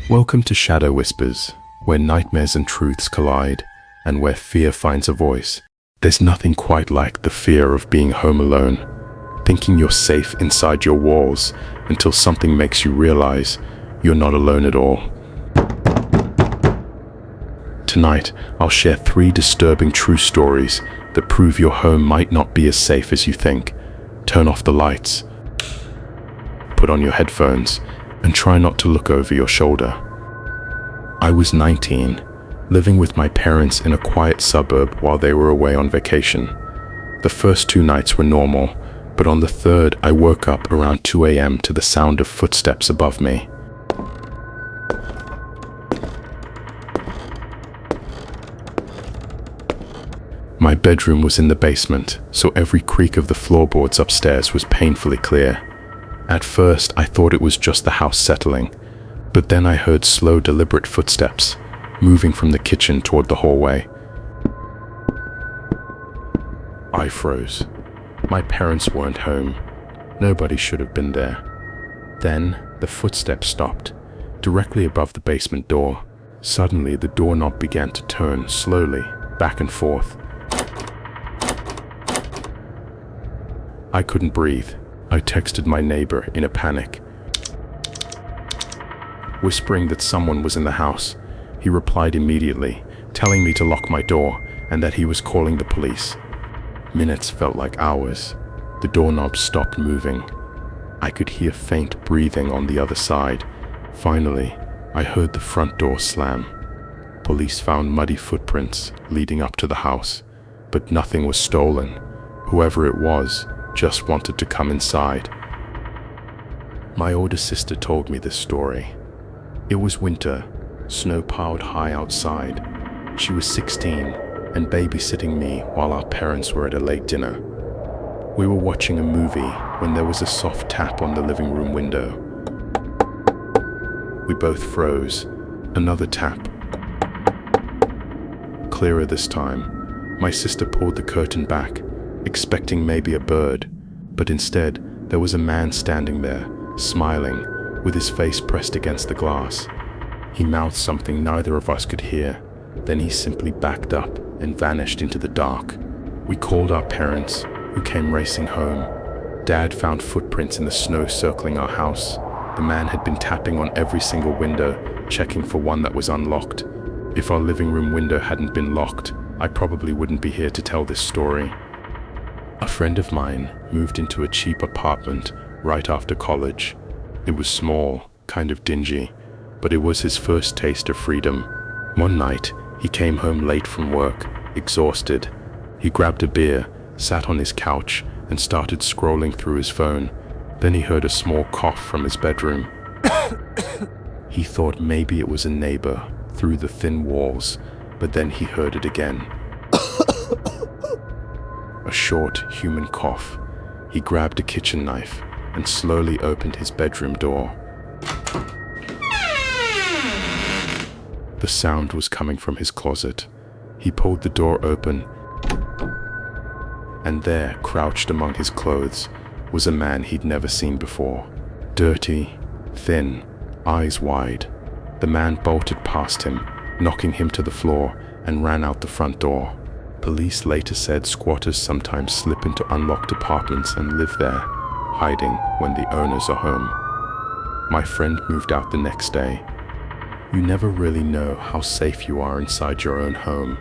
Welcome to Shadow Whispers, where nightmares and truths collide, and where fear finds a voice. There's nothing quite like the fear of being home alone, thinking you're safe inside your walls until something makes you realize you're not alone at all. Tonight, I'll share 3 disturbing true stories that prove your home might not be as safe as you think. Turn off the lights, put on your headphones, and try not to look over your shoulder. I was 19, living with my parents in a quiet suburb while they were away on vacation. The first 2 nights were normal, but on the third I woke up around 2 a.m. to the sound of footsteps above me. My bedroom was in the basement, so every creak of the floorboards upstairs was painfully clear. At first, I thought it was just the house settling, but then I heard slow, deliberate footsteps, moving from the kitchen toward the hallway. I froze. My parents weren't home. Nobody should have been there. Then, the footsteps stopped, directly above the basement door. Suddenly, the doorknob began to turn slowly, back and forth. I couldn't breathe. I texted my neighbor in a panic, whispering that someone was in the house. He replied immediately, telling me to lock my door and that he was calling the police. Minutes felt like hours. The doorknob stopped moving. I could hear faint breathing on the other side. Finally, I heard the front door slam. Police found muddy footprints leading up to the house, but nothing was stolen. Whoever it was just wanted to come inside. My older sister told me this story. It was winter, snow piled high outside. She was 16 and babysitting me while our parents were at a late dinner. We were watching a movie when there was a soft tap on the living room window. We both froze. Another tap. Clearer this time. My sister pulled the curtain back, expecting maybe a bird, but instead there was a man standing there, smiling, with his face pressed against the glass. He mouthed something neither of us could hear, then he simply backed up and vanished into the dark. We called our parents, who came racing home. Dad found footprints in the snow circling our house. The man had been tapping on every single window, checking for one that was unlocked. If our living room window hadn't been locked, I probably wouldn't be here to tell this story. A friend of mine moved into a cheap apartment right after college. It was small, kind of dingy, but it was his first taste of freedom. One night, he came home late from work, exhausted. He grabbed a beer, sat on his couch, and started scrolling through his phone. Then he heard a small cough from his bedroom. He thought maybe it was a neighbor through the thin walls, but then he heard it again. A short, human cough. He grabbed a kitchen knife and slowly opened his bedroom door. The sound was coming from his closet. He pulled the door open, and there, crouched among his clothes, was a man he'd never seen before. Dirty, thin, eyes wide. The man bolted past him, knocking him to the floor, and ran out the front door. Police later said squatters sometimes slip into unlocked apartments and live there, hiding when the owners are home. My friend moved out the next day. You never really know how safe you are inside your own home.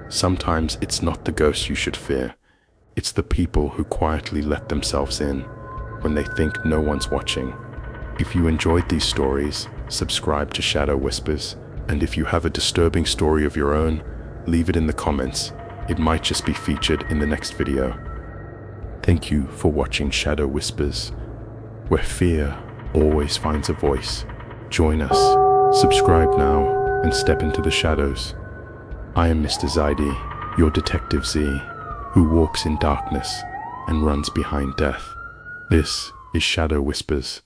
Sometimes it's not the ghosts you should fear. It's the people who quietly let themselves in when they think no one's watching. If you enjoyed these stories, subscribe to Shadow Whispers. And if you have a disturbing story of your own, leave it in the comments. It might just be featured in the next video. Thank you for watching Shadow Whispers, where fear always finds a voice. Join us, subscribe now, and step into the shadows. I am Mr. Zaidi, your Detective Z, who walks in darkness and runs behind death. This is Shadow Whispers.